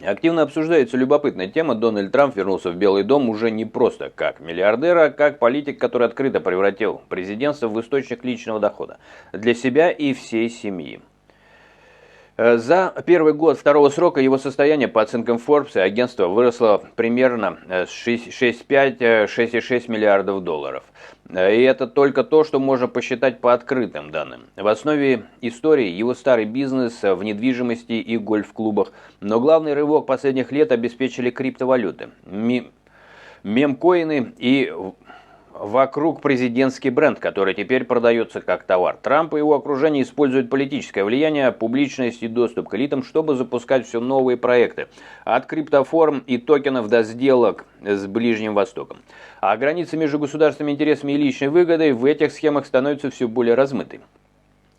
Активно обсуждается любопытная тема. Дональд Трамп вернулся в Белый дом уже не просто как миллиардер, а как политик, который открыто превратил президентство в источник личного дохода для себя и всей семьи. За первый год второго срока его состояние, по оценкам Forbes и агентства, выросло примерно с 6,5-6,6 миллиардов долларов. И это только то, что можно посчитать по открытым данным. В основе истории его старый бизнес в недвижимости и гольф-клубах, но главный рывок последних лет обеспечили криптовалюты, мемкоины и вокруг президентский бренд, который теперь продается как товар. Трамп и его окружение используют политическое влияние, публичность и доступ к элитам, чтобы запускать все новые проекты. От криптоформ и токенов до сделок с Ближним Востоком. А границы между государственными интересами и личной выгодой в этих схемах становятся все более размытой.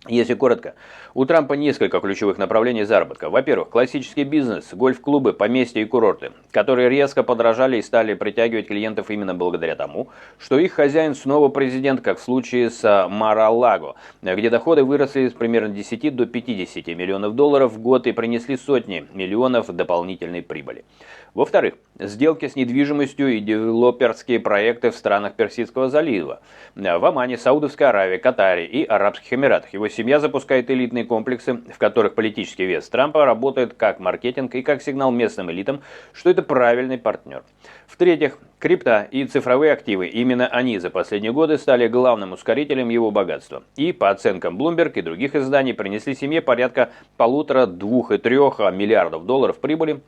Если коротко, у Трампа несколько ключевых направлений заработка. Во-первых, классический бизнес, гольф-клубы, поместья и курорты, которые резко подорожали и стали притягивать клиентов именно благодаря тому, что их хозяин снова президент, как в случае с Мар-а-Лаго, где доходы выросли с примерно 10 до 50 миллионов долларов в год и принесли сотни миллионов дополнительной прибыли. Во-вторых, сделки с недвижимостью и девелоперские проекты в странах Персидского залива, в Омане, Саудовской Аравии, Катаре и Арабских Эмиратах. Его семья запускает элитные комплексы, в которых политический вес Трампа работает как маркетинг и как сигнал местным элитам, что это правильный партнер. В-третьих, крипта и цифровые активы. Именно они за последние годы стали главным ускорителем его богатства. И, по оценкам Bloomberg и других изданий, принесли семье порядка 1,5–2,3 миллиардов долларов прибыли,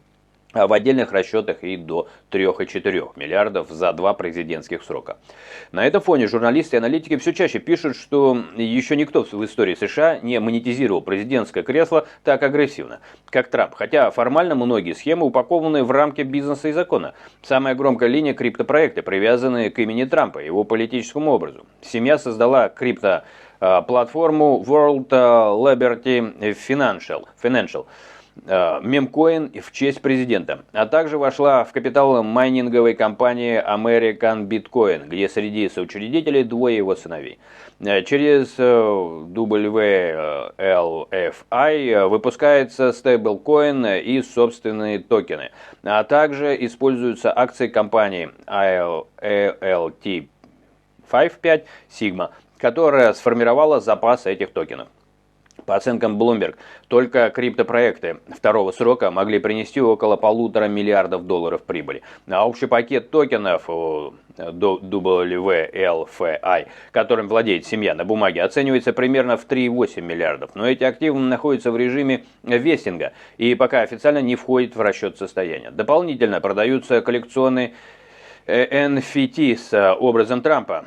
а в отдельных расчетах и до 3,4 миллиардов за 2 президентских срока. На этом фоне журналисты и аналитики все чаще пишут, что еще никто в истории США не монетизировал президентское кресло так агрессивно, как Трамп, хотя формально многие схемы упакованы в рамки бизнеса и закона. Самая громкая линия – криптопроекты, привязанные к имени Трампа и его политическому образу. Семья создала крипто-платформу World Liberty Financial мемкоин в честь президента, а также вошла в капитал майнинговой компании American Bitcoin, где среди соучредителей двое его сыновей. Через WLFI выпускается стейблкоин и собственные токены, а также используются акции компании ILT5 Sigma, которая сформировала запас этих токенов. По оценкам Bloomberg, только криптопроекты второго срока могли принести около 1,5 миллиардов долларов прибыли. А общий пакет токенов WLFI, которым владеет семья на бумаге, оценивается примерно в 3,8 миллиардов. Но эти активы находятся в режиме вестинга и пока официально не входят в расчет состояния. Дополнительно продаются коллекционные NFT с образом Трампа,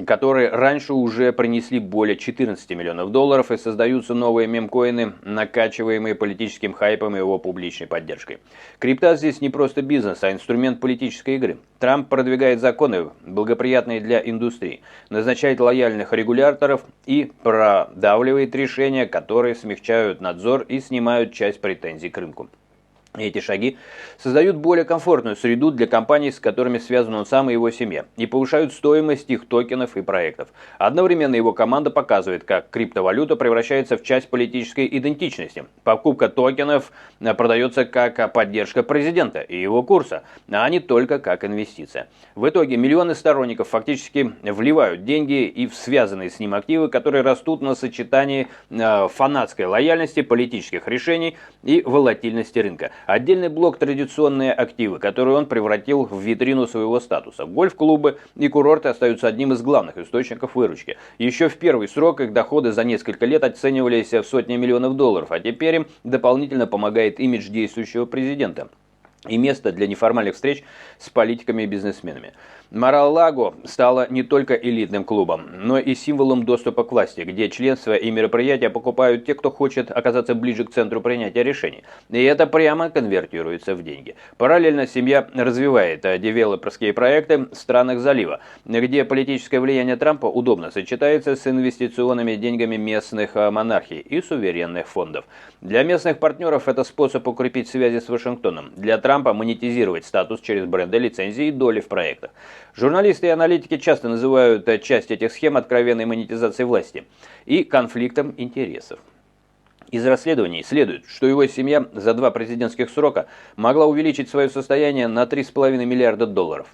которые раньше уже принесли более 14 миллионов долларов, и создаются новые мемкоины, накачиваемые политическим хайпом и его публичной поддержкой. Крипта здесь не просто бизнес, а инструмент политической игры. Трамп продвигает законы, благоприятные для индустрии, назначает лояльных регуляторов и продавливает решения, которые смягчают надзор и снимают часть претензий к рынку. Эти шаги создают более комфортную среду для компаний, с которыми связан он сам и его семья, и повышают стоимость их токенов и проектов. Одновременно его команда показывает, как криптовалюта превращается в часть политической идентичности. Покупка токенов продается как поддержка президента и его курса, а не только как инвестиция. В итоге миллионы сторонников фактически вливают деньги и в связанные с ним активы, которые растут на сочетании фанатской лояльности, политических решений и волатильности рынка. Отдельный блок – традиционные активы, которые он превратил в витрину своего статуса. Гольф-клубы и курорты остаются одним из главных источников выручки. Еще в первый срок их доходы за несколько лет оценивались в сотни миллионов долларов, а теперь им дополнительно помогает имидж действующего президента и место для неформальных встреч с политиками и бизнесменами. Мар-а-Лаго стало не только элитным клубом, но и символом доступа к власти, где членство и мероприятия покупают те, кто хочет оказаться ближе к центру принятия решений. И это прямо конвертируется в деньги. Параллельно семья развивает девелоперские проекты в странах залива, где политическое влияние Трампа удобно сочетается с инвестиционными деньгами местных монархий и суверенных фондов. Для местных партнеров это способ укрепить связи с Вашингтоном. Для Трампа монетизировать статус через бренды, лицензии и доли в проектах. Журналисты и аналитики часто называют часть этих схем откровенной монетизацией власти и конфликтом интересов. Из расследований следует, что его семья за 2 президентских срока могла увеличить свое состояние на 3,5 миллиарда долларов.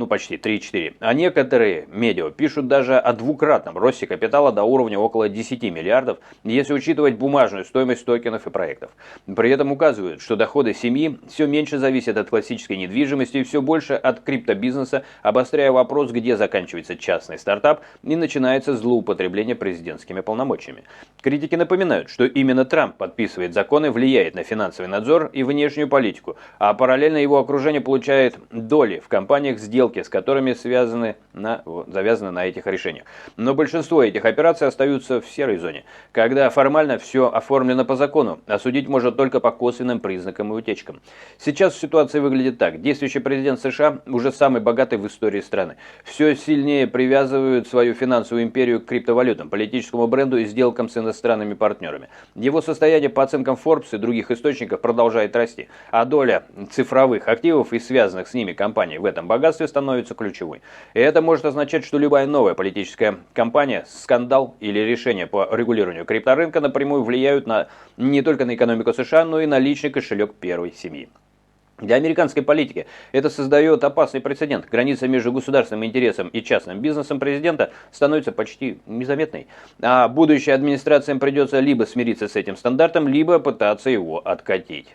Почти 3,4. А некоторые медиа пишут даже о двукратном росте капитала до уровня около 10 миллиардов, если учитывать бумажную стоимость токенов и проектов. При этом указывают, что доходы семьи все меньше зависят от классической недвижимости и все больше от криптобизнеса, обостряя вопрос, где заканчивается частный стартап и начинается злоупотребление президентскими полномочиями. Критики напоминают, что именно Трамп подписывает законы, влияет на финансовый надзор и внешнюю политику, а параллельно его окружение получает доли в компаниях, сделки с которыми завязаны на этих решениях. Но большинство этих операций остаются в серой зоне, когда формально все оформлено по закону, а судить можно только по косвенным признакам и утечкам. Сейчас ситуация выглядит так. Действующий президент США уже самый богатый в истории страны. Все сильнее привязывают свою финансовую империю к криптовалютам, политическому бренду и сделкам с иностранными партнерами. Его состояние по оценкам Forbes и других источников продолжает расти, а доля цифровых активов и связанных с ними компаний в этом богатстве становится ключевой. И это может означать, что любая новая политическая кампания, скандал или решение по регулированию крипторынка напрямую влияют не только на экономику США, но и на личный кошелек первой семьи. Для американской политики это создает опасный прецедент. Граница между государственным интересом и частным бизнесом президента становится почти незаметной. А будущей администрациям придется либо смириться с этим стандартом, либо пытаться его откатить.